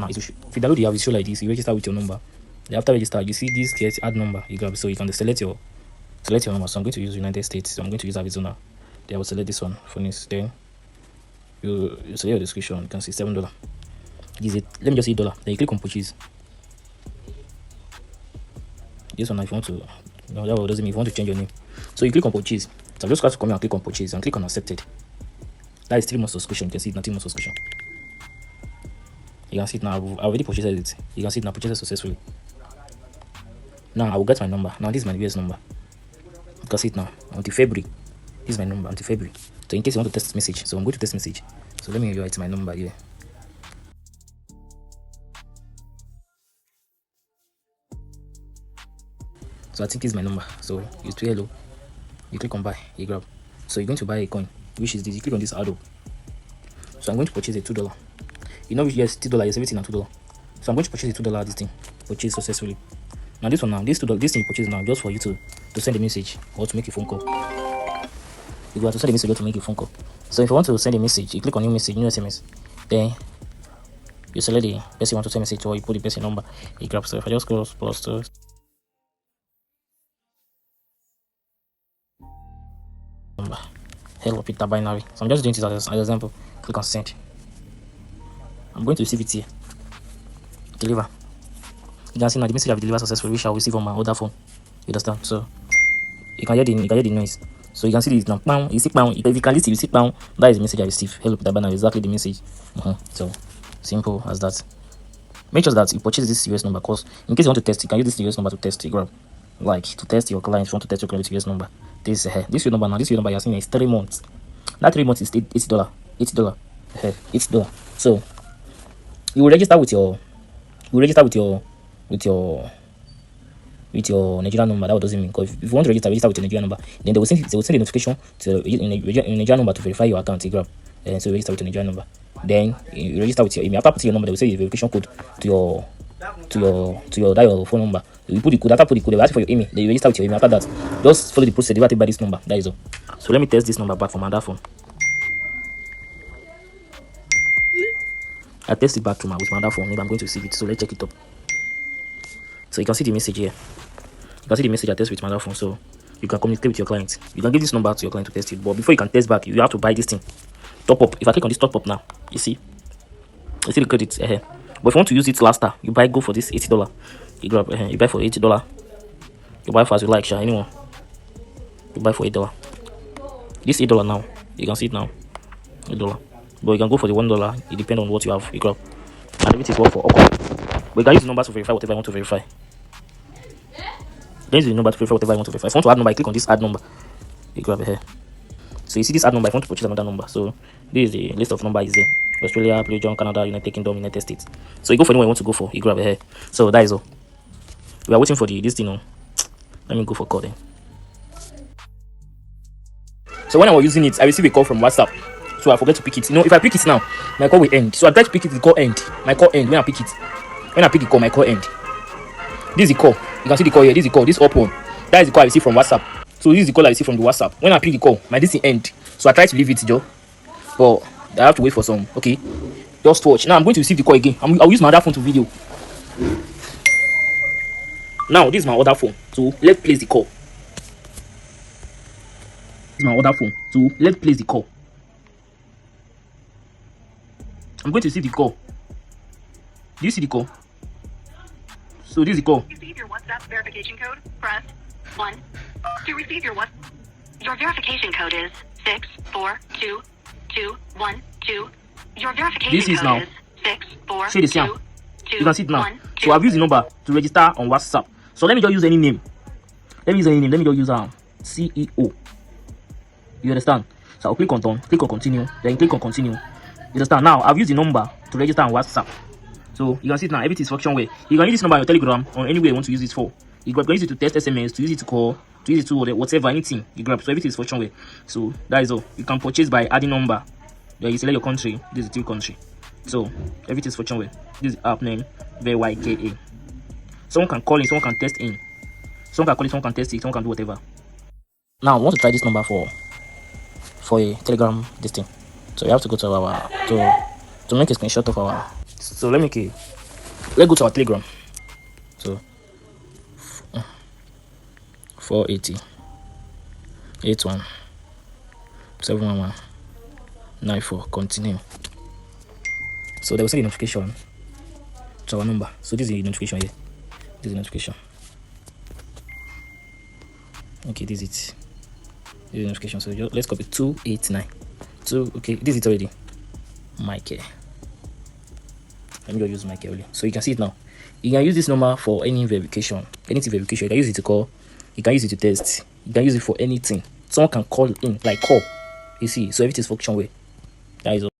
now is if you download the app, it's show like this. You register with your number. Then after register, you see this get add number. You grab, so you can select your number. So I'm going to use United States. So I'm going to use Arizona. Then I will select this one for this. Then you select your description. You can see $7. Is it? Let me just say $. Then you click on purchase. This one, if you want to, no, that doesn't mean if you want to change your name. So you click on purchase. So I'm just going to come here and click on purchase and click on accepted. That is 3 months subscription. You can see it now, 3 months subscription. You can see it now. I've already purchased it. You can see it now, purchased successfully. Now I will get my number. Now this is my US number. You can see it now. Until February. This is my number until February. So in case you want to test message, so I'm going to test message. So let me write my number here. So I think this is my number. So you do hello. You click on buy. You grab. So you're going to buy a coin, which is this. You click on this arrow. So I'm going to purchase a $2. You know, yes, $2 is everything at $2. So I'm going to purchase a $2 this thing. Purchase successfully. Now this one now, this $2, this thing you purchase now just for you to send a message or to make a phone call. You go to send a message or to make a phone call. So if you want to send a message, you click on new message, new SMS. Then you select the person you want to send a message to, or you put the person number. You grab. So if I just go +2. Number. Hello Peter binary. So I'm just doing this as an example. Click on send. I'm going to receive it here. Deliver. You can see now the message I've delivered successfully, which I'll receive on my other phone. You understand? So you can hear the noise. So you can see this now. Pound, you see pound. If you can listen, you see pound. That is the message I received. Hello Peter binary. Exactly the message. So simple as that. Make sure that you purchase this US number, because in case you want to test, you can use this US number to test. You grab, like to test your client. If you want to test your client with US number. This US number now. This US number you're seeing is 3 months. That 3 months is $80. $80. So you will register with your Nigerian number. That doesn't mean, because if you want to register with your Nigerian number, then they will send a notification to your Nigerian number to verify your account. You grab, and so you register with your Nigerian number. Then you register with your email. After putting your number, they will send the verification code to your phone number. You put the code. After put the code, they will ask for your email. Then you register with your email. After that, just follow the process delivered by this number. That is all. So let me test this number back from my other phone. I test it back to with my other phone. Maybe I'm going to receive it. So let's check it up. So you can see the message here. You can see the message I test with my other phone. So you can communicate with your client. You can give this number to your client to test it. But before you can test back, you have to buy this thing. Top up. If I click on this top up now, you see the credits here. But if you want to use it later, you go for this $80. You grab, you buy for $80. You buy for as you like, anyone. You buy for $8. This $8 now. You can see it now. $8. But you can go for the $1. It depends on what you have. You grab. And everything work for okay. But you can use the number to verify whatever I want to verify. Then use the number to verify whatever I want to verify. If you want to add number, I click on this add number. You grab here. So you see this add number. If you want to purchase another number, so this is the list of numbers is there. Australia, Belgium, Canada, United Kingdom, United States. So you go for anyone you want to go for. You grab here. So that is all. We are waiting for this thing. Let me go for call then. So when I was using it, I received a call from WhatsApp. So I forget to pick it. If I pick it now, my call will end. So I try to pick it, the call end. My call end when I pick it. When I pick the call, my call end. This is the call. You can see the call here. This is the call. This up one. That is the call I received from WhatsApp. So this is the call I received from the WhatsApp. When I pick the call, my this end. So I try to leave it, Joe. But I have to wait for some. Okay. Just watch. Now I'm going to receive the call again. I'll use my other phone to video. Now this is my other phone. So let's place the call. This is my other phone. So let's place the call. I'm going to receive the call. Do you see the call? So this is the call. To receive your WhatsApp verification code, press 1. To receive your verification code is 642212. Your verification this is code now. is 642212. See this here. You can see it now. So I've used the number to register on WhatsApp. So let me just use any name. Let me use any name. Let me just use CEO. You understand? So I'll click on done, click on continue, then click on continue. You understand? Now I've used the number to register on WhatsApp. So you can see it now, everything is function way. You can use this number on your Telegram or anywhere you want to use it for. You can use it to test SMS, to use it to call, to use it to whatever, anything you grab. So everything is function way. So that is all. You can purchase by adding number. Then you select your country. This is the country. So everything is function way. This is app name VYKA. Someone can call in, someone can test in. Someone can call it, someone can test it, someone can do whatever. Now I want to try this number for a Telegram this thing. So you have to go to our to make a screenshot of our So let's go to our Telegram. So 480 81 711 94. Continue. So they will send a notification to our number. So this is the notification here. This is the notification. Okay, this is it. This is the notification. So let's copy 289. Okay, this is it already. MyCare. Let me just use MyCare only. So you can see it now. You can use this number for any verification, anything verification. You can use it to call. You can use it to test. You can use it for anything. Someone can call in, like call. You see, so everything's function way. That is all.